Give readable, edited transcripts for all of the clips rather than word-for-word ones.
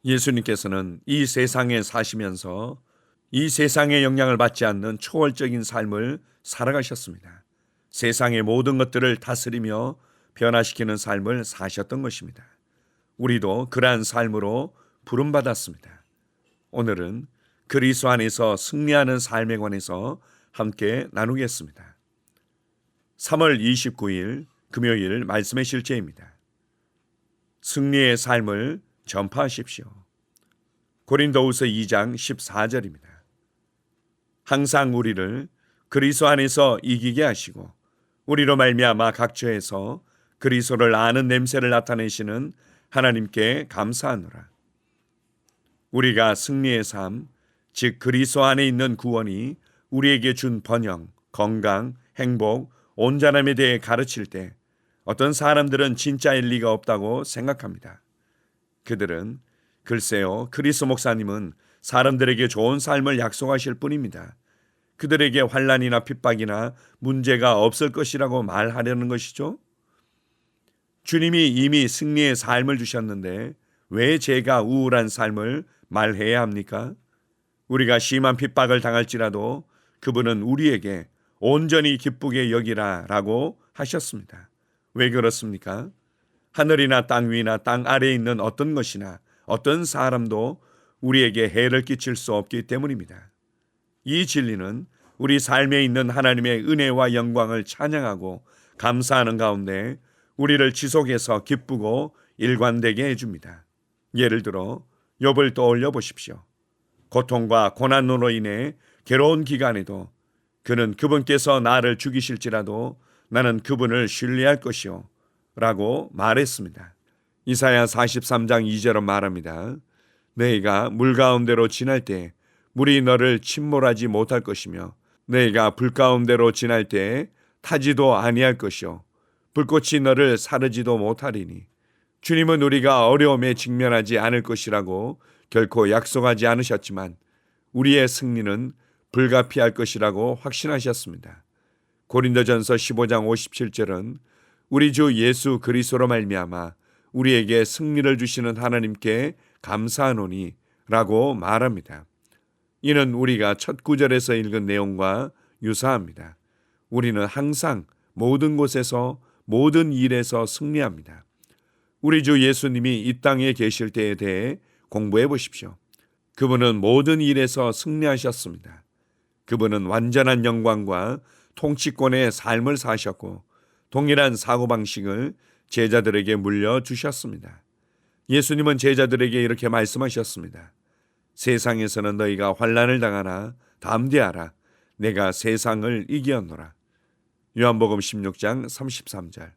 예수님께서는 이 세상에 사시면서 이 세상의 영향을 받지 않는 초월적인 삶을 살아가셨습니다. 세상의 모든 것들을 다스리며 변화시키는 삶을 사셨던 것입니다. 우리도 그러한 삶으로 부름받았습니다. 오늘은 그리스도 안에서 승리하는 삶에 관해서 함께 나누겠습니다. 3월 29일 금요일 말씀의 실제입니다. 승리의 삶을 전파하십시오. 고린도후서 2장 14절입니다. 항상 우리를 그리스도 안에서 이기게 하시고 우리로 말미암아 각처에서 그리스도를 아는 냄새를 나타내시는 하나님께 감사하노라. 우리가 승리의 삶, 즉 그리스도 안에 있는 구원이 우리에게 준 번영, 건강, 행복, 온전함에 대해 가르칠 때 어떤 사람들은 진짜일 리가 없다고 생각합니다. 그들은 글쎄요, 그리스도 목사님은 사람들에게 좋은 삶을 약속하실 뿐입니다. 그들에게 환난이나 핍박이나 문제가 없을 것이라고 말하려는 것이죠. 주님이 이미 승리의 삶을 주셨는데 왜 제가 우울한 삶을 말해야 합니까? 우리가 심한 핍박을 당할지라도 그분은 우리에게 온전히 기쁘게 여기라 라고 하셨습니다. 왜 그렇습니까? 하늘이나 땅 위나 땅 아래에 있는 어떤 것이나 어떤 사람도 우리에게 해를 끼칠 수 없기 때문입니다. 이 진리는 우리 삶에 있는 하나님의 은혜와 영광을 찬양하고 감사하는 가운데 우리를 지속해서 기쁘고 일관되게 해줍니다. 예를 들어 욥을 떠올려 보십시오. 고통과 고난으로 인해 괴로운 기간에도 그는 그분께서 나를 죽이실지라도 나는 그분을 신뢰할 것이요 라고 말했습니다. 이사야 43장 2절은 말합니다. 너희가 물 가운데로 지날 때 물이 너를 침몰하지 못할 것이며 너희가 불 가운데로 지날 때 타지도 아니할 것이요 불꽃이 너를 사르지도 못하리니 주님은 우리가 어려움에 직면하지 않을 것이라고 결코 약속하지 않으셨지만 우리의 승리는 불가피할 것이라고 확신하셨습니다. 고린도전서 15장 57절은 우리 주 예수 그리스도로 말미암아 우리에게 승리를 주시는 하나님께 감사하노니 라고 말합니다. 이는 우리가 첫 구절에서 읽은 내용과 유사합니다. 우리는 항상 모든 곳에서 모든 일에서 승리합니다. 우리 주 예수님이 이 땅에 계실 때에 대해 공부해 보십시오. 그분은 모든 일에서 승리하셨습니다. 그분은 완전한 영광과 통치권의 삶을 사셨고 동일한 사고방식을 제자들에게 물려주셨습니다. 예수님은 제자들에게 이렇게 말씀하셨습니다. 세상에서는 너희가 환난을 당하나 담대하라. 내가 세상을 이기었노라. 요한복음 16장 33절.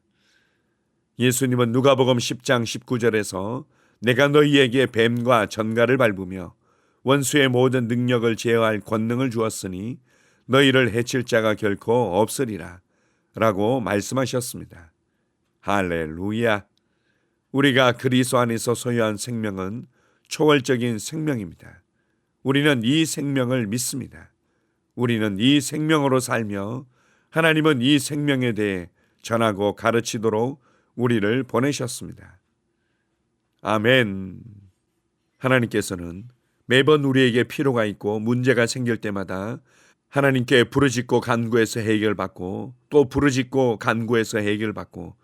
예수님은 누가복음 10장 19절에서 내가 너희에게 뱀과 전갈을 밟으며 원수의 모든 능력을 제어할 권능을 주었으니 너희를 해칠 자가 결코 없으리라 라고 말씀하셨습니다. 할렐루야. 우리가 그리스도 안에서 소유한 생명은 초월적인 생명입니다. 우리는 이 생명을 믿습니다. 우리는 이 생명으로 살며 하나님은 이 생명에 대해 전하고 가르치도록 우리를 보내셨습니다. 아멘. 하나님께서는 매번 우리에게 필요가 있고 문제가 생길 때마다 하나님께 부르짖고 간구해서 해결받고 또 부르짖고 간구해서 해결받고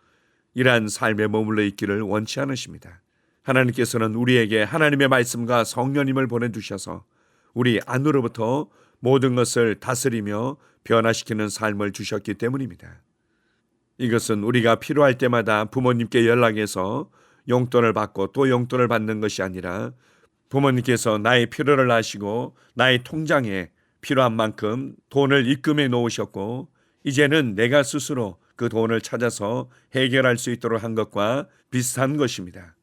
이러한 삶에 머물러 있기를 원치 않으십니다. 하나님께서는 우리에게 하나님의 말씀과 성령님을 보내주셔서 우리 안으로부터 모든 것을 다스리며 변화시키는 삶을 주셨기 때문입니다. 이것은 우리가 필요할 때마다 부모님께 연락해서 용돈을 받고 또 용돈을 받는 것이 아니라 부모님께서 나의 필요를 아시고 나의 통장에 필요한 만큼 돈을 입금해 놓으셨고 이제는 내가 스스로 그 돈을 찾아서 해결할 수 있도록 한 것과 비슷한 것입니다.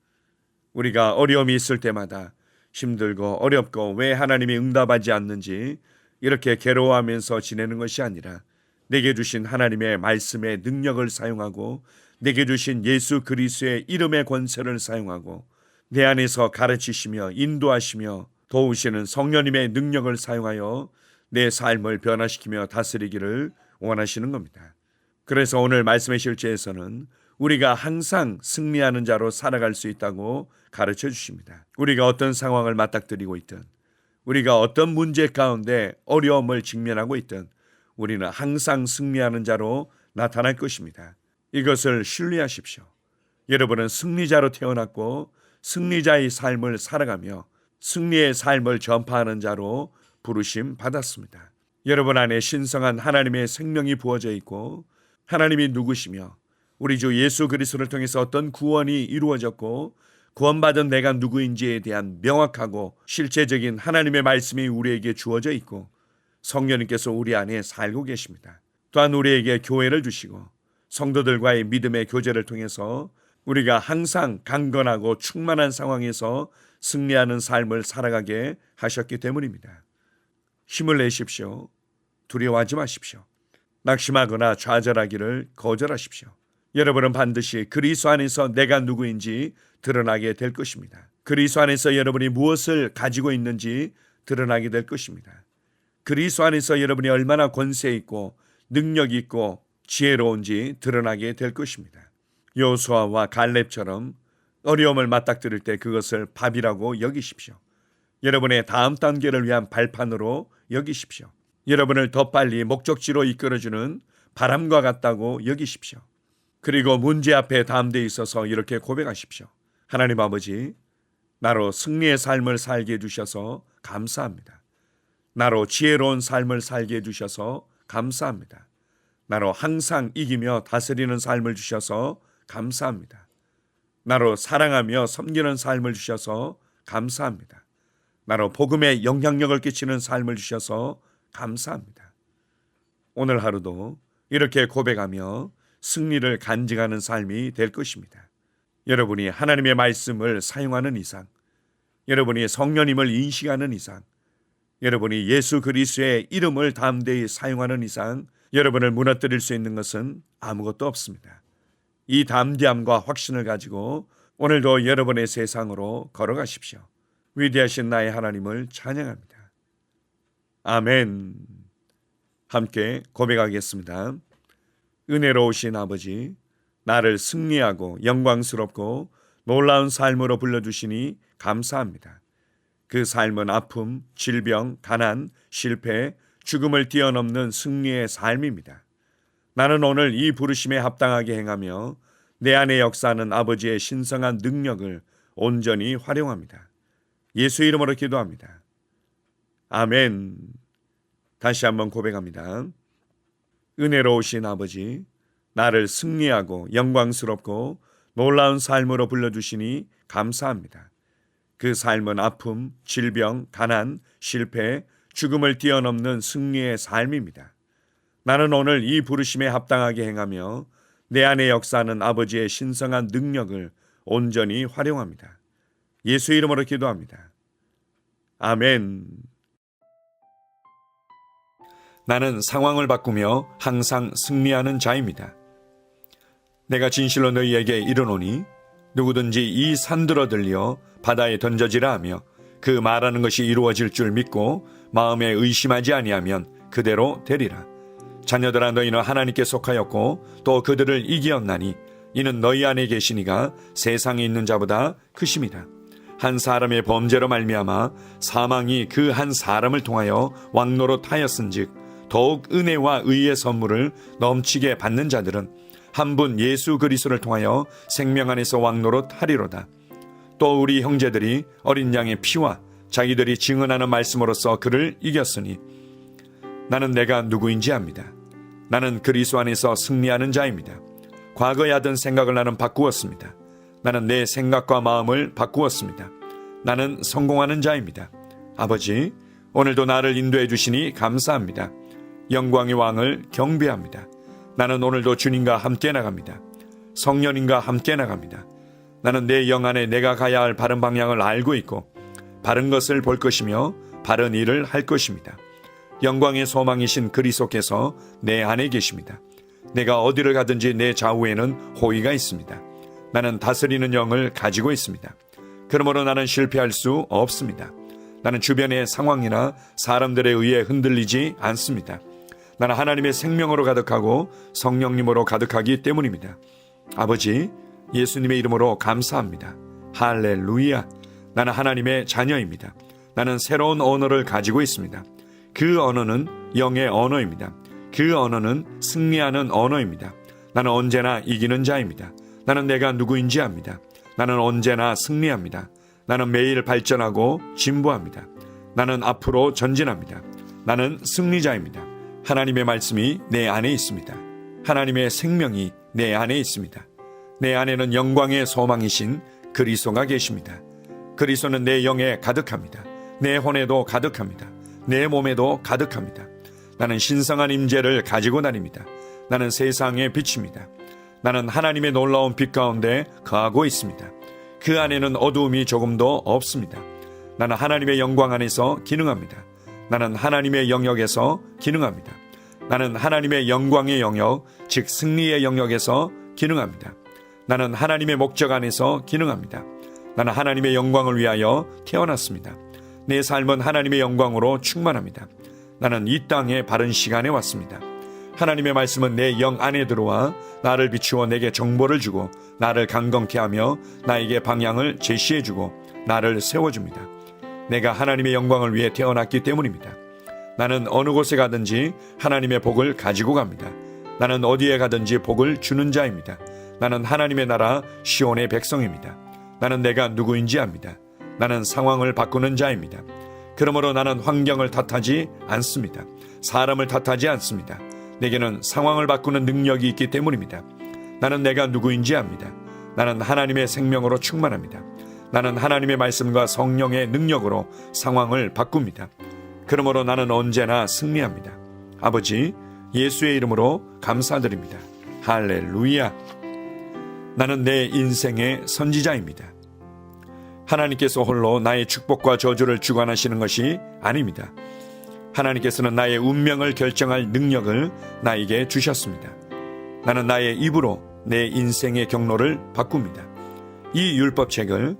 우리가 어려움이 있을 때마다 힘들고 어렵고 왜 하나님이 응답하지 않는지 이렇게 괴로워하면서 지내는 것이 아니라 내게 주신 하나님의 말씀의 능력을 사용하고 내게 주신 예수 그리스도의 이름의 권세를 사용하고 내 안에서 가르치시며 인도하시며 도우시는 성령님의 능력을 사용하여 내 삶을 변화시키며 다스리기를 원하시는 겁니다. 그래서 오늘 말씀의 실제에서는 우리가 항상 승리하는 자로 살아갈 수 있다고 가르쳐 주십니다. 우리가 어떤 상황을 맞닥뜨리고 있든, 우리가 어떤 문제 가운데 어려움을 직면하고 있든 우리는 항상 승리하는 자로 나타날 것입니다. 이것을 신뢰하십시오. 여러분은 승리자로 태어났고 승리자의 삶을 살아가며 승리의 삶을 전파하는 자로 부르심 받았습니다. 여러분 안에 신성한 하나님의 생명이 부어져 있고 하나님이 누구시며 우리 주 예수 그리스도를 통해서 어떤 구원이 이루어졌고 구원받은 내가 누구인지에 대한 명확하고 실제적인 하나님의 말씀이 우리에게 주어져 있고 성령님께서 우리 안에 살고 계십니다. 또한 우리에게 교회를 주시고 성도들과의 믿음의 교제를 통해서 우리가 항상 강건하고 충만한 상황에서 승리하는 삶을 살아가게 하셨기 때문입니다. 힘을 내십시오. 두려워하지 마십시오. 낙심하거나 좌절하기를 거절하십시오. 여러분은 반드시 그리스도 안에서 내가 누구인지 드러나게 될 것입니다. 그리스도 안에서 여러분이 무엇을 가지고 있는지 드러나게 될 것입니다. 그리스도 안에서 여러분이 얼마나 권세 있고 능력 있고 지혜로운지 드러나게 될 것입니다. 여호수아와 갈렙처럼 어려움을 맞닥뜨릴 때 그것을 밥이라고 여기십시오. 여러분의 다음 단계를 위한 발판으로 여기십시오. 여러분을 더 빨리 목적지로 이끌어주는 바람과 같다고 여기십시오. 그리고 문제 앞에 담대히 있어서 이렇게 고백하십시오. 하나님 아버지, 나로 승리의 삶을 살게 해주셔서 감사합니다. 나로 지혜로운 삶을 살게 해주셔서 감사합니다. 나로 항상 이기며 다스리는 삶을 주셔서 감사합니다. 나로 사랑하며 섬기는 삶을 주셔서 감사합니다. 나로 복음에 영향력을 끼치는 삶을 주셔서 감사합니다. 오늘 하루도 이렇게 고백하며 승리를 간직하는 삶이 될 것입니다. 여러분이 하나님의 말씀을 사용하는 이상, 여러분이 성령님을 인식하는 이상, 여러분이 예수 그리스도의 이름을 담대히 사용하는 이상 여러분을 무너뜨릴 수 있는 것은 아무것도 없습니다. 이 담대함과 확신을 가지고 오늘도 여러분의 세상으로 걸어가십시오. 위대하신 나의 하나님을 찬양합니다. 아멘. 함께 고백하겠습니다. 은혜로우신 아버지, 나를 승리하고 영광스럽고 놀라운 삶으로 불러주시니 감사합니다. 그 삶은 아픔, 질병, 가난, 실패, 죽음을 뛰어넘는 승리의 삶입니다. 나는 오늘 이 부르심에 합당하게 행하며 내 안에 역사하는 아버지의 신성한 능력을 온전히 활용합니다. 예수 이름으로 기도합니다. 아멘. 다시 한번 고백합니다. 은혜로우신 아버지, 나를 승리하고 영광스럽고 놀라운 삶으로 불러주시니 감사합니다. 그 삶은 아픔, 질병, 가난, 실패, 죽음을 뛰어넘는 승리의 삶입니다. 나는 오늘 이 부르심에 합당하게 행하며 내 안에 역사하는 아버지의 신성한 능력을 온전히 활용합니다. 예수 이름으로 기도합니다. 아멘. 나는 상황을 바꾸며 항상 승리하는 자입니다. 내가 진실로 너희에게 이르노니 누구든지 이 산들어 들려 바다에 던져지라 하며 그 말하는 것이 이루어질 줄 믿고 마음에 의심하지 아니하면 그대로 되리라. 자녀들아, 너희는 하나님께 속하였고 또 그들을 이기었나니 이는 너희 안에 계시니가 세상에 있는 자보다 크심이다. 한 사람의 범죄로 말미암아 사망이 그 한 사람을 통하여 왕노릇하였은즉 더욱 은혜와 의의 선물을 넘치게 받는 자들은 한 분 예수 그리스도를 통하여 생명 안에서 왕노릇하리로다. 또 우리 형제들이 어린 양의 피와 자기들이 증언하는 말씀으로써 그를 이겼으니 나는 내가 누구인지 압니다. 나는 그리스도 안에서 승리하는 자입니다. 과거에 하던 생각을 나는 바꾸었습니다. 나는 내 생각과 마음을 바꾸었습니다. 나는 성공하는 자입니다. 아버지, 오늘도 나를 인도해 주시니 감사합니다. 영광의 왕을 경배합니다. 나는 오늘도 주님과 함께 나갑니다. 성령님과 함께 나갑니다. 나는 내 영 안에 내가 가야 할 바른 방향을 알고 있고 바른 것을 볼 것이며 바른 일을 할 것입니다. 영광의 소망이신 그리스도께서 내 안에 계십니다. 내가 어디를 가든지 내 좌우에는 호의가 있습니다. 나는 다스리는 영을 가지고 있습니다. 그러므로 나는 실패할 수 없습니다. 나는 주변의 상황이나 사람들에 의해 흔들리지 않습니다. 나는 하나님의 생명으로 가득하고 성령님으로 가득하기 때문입니다. 아버지, 예수님의 이름으로 감사합니다. 할렐루야. 나는 하나님의 자녀입니다. 나는 새로운 언어를 가지고 있습니다. 그 언어는 영의 언어입니다. 그 언어는 승리하는 언어입니다. 나는 언제나 이기는 자입니다. 나는 내가 누구인지 압니다. 나는 언제나 승리합니다. 나는 매일 발전하고 진보합니다. 나는 앞으로 전진합니다. 나는 승리자입니다. 하나님의 말씀이 내 안에 있습니다. 하나님의 생명이 내 안에 있습니다. 내 안에는 영광의 소망이신 그리스도가 계십니다. 그리스도는 내 영에 가득합니다. 내 혼에도 가득합니다. 내 몸에도 가득합니다. 나는 신성한 임재를 가지고 다닙니다. 나는 세상의 빛입니다. 나는 하나님의 놀라운 빛 가운데 거하고 있습니다. 그 안에는 어두움이 조금도 없습니다. 나는 하나님의 영광 안에서 기능합니다. 나는 하나님의 영역에서 기능합니다. 나는 하나님의 영광의 영역, 즉 승리의 영역에서 기능합니다. 나는 하나님의 목적 안에서 기능합니다. 나는 하나님의 영광을 위하여 태어났습니다. 내 삶은 하나님의 영광으로 충만합니다. 나는 이 땅에 바른 시간에 왔습니다. 하나님의 말씀은 내 영 안에 들어와 나를 비추어 내게 정보를 주고 나를 강건케 하며 나에게 방향을 제시해주고 나를 세워줍니다. 내가 하나님의 영광을 위해 태어났기 때문입니다. 나는 어느 곳에 가든지 하나님의 복을 가지고 갑니다. 나는 어디에 가든지 복을 주는 자입니다. 나는 하나님의 나라 시온의 백성입니다. 나는 내가 누구인지 압니다. 나는 상황을 바꾸는 자입니다. 그러므로 나는 환경을 탓하지 않습니다. 사람을 탓하지 않습니다. 내게는 상황을 바꾸는 능력이 있기 때문입니다. 나는 내가 누구인지 압니다. 나는 하나님의 생명으로 충만합니다. 나는 하나님의 말씀과 성령의 능력으로 상황을 바꿉니다. 그러므로 나는 언제나 승리합니다. 아버지, 예수의 이름으로 감사드립니다. 할렐루야. 나는 내 인생의 선지자입니다. 하나님께서 홀로 나의 축복과 저주를 주관하시는 것이 아닙니다. 하나님께서는 나의 운명을 결정할 능력을 나에게 주셨습니다. 나는 나의 입으로 내 인생의 경로를 바꿉니다. 이 율법책을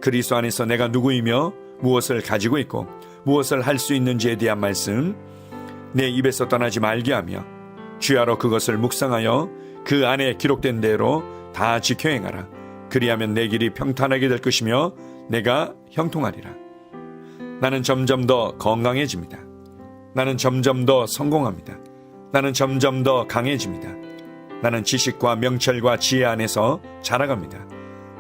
그리스도 안에서 내가 누구이며 무엇을 가지고 있고 무엇을 할 수 있는지에 대한 말씀 내 입에서 떠나지 말게 하며 주야로 그것을 묵상하여 그 안에 기록된 대로 다 지켜 행하라. 그리하면 내 길이 평탄하게 될 것이며 내가 형통하리라. 나는 점점 더 건강해집니다. 나는 점점 더 성공합니다. 나는 점점 더 강해집니다. 나는 지식과 명철과 지혜 안에서 자라갑니다.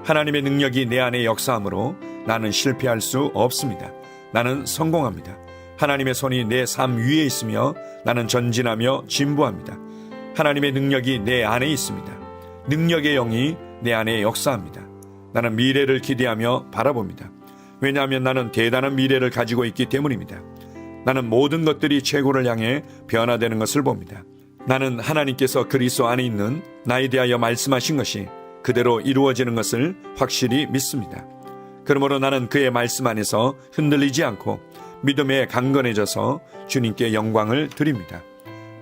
하나님의 능력이 내 안에 역사하므로 나는 실패할 수 없습니다. 나는 성공합니다. 하나님의 손이 내 삶 위에 있으며 나는 전진하며 진보합니다. 하나님의 능력이 내 안에 있습니다. 능력의 영이 내 안에 역사합니다. 나는 미래를 기대하며 바라봅니다. 왜냐하면 나는 대단한 미래를 가지고 있기 때문입니다. 나는 모든 것들이 최고를 향해 변화되는 것을 봅니다. 나는 하나님께서 그리스도 안에 있는 나에 대하여 말씀하신 것이 그대로 이루어지는 것을 확실히 믿습니다. 그러므로 나는 그의 말씀 안에서 흔들리지 않고 믿음에 강건해져서 주님께 영광을 드립니다.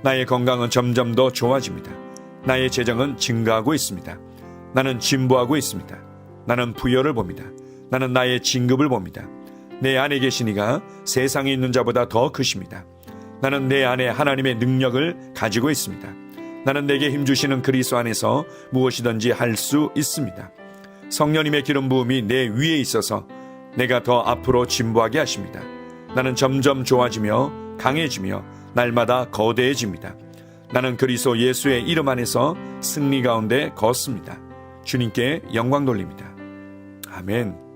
나의 건강은 점점 더 좋아집니다. 나의 재정은 증가하고 있습니다. 나는 진보하고 있습니다. 나는 부여를 봅니다. 나는 나의 진급을 봅니다. 내 안에 계신 이가 세상에 있는 자보다 더 크십니다. 나는 내 안에 하나님의 능력을 가지고 있습니다. 나는 내게 힘주시는 그리스도 안에서 무엇이든지 할 수 있습니다. 성령님의 기름 부음이 내 위에 있어서 내가 더 앞으로 진보하게 하십니다. 나는 점점 좋아지며 강해지며 날마다 거대해집니다. 나는 그리스도 예수의 이름 안에서 승리 가운데 걷습니다. 주님께 영광 돌립니다. 아멘.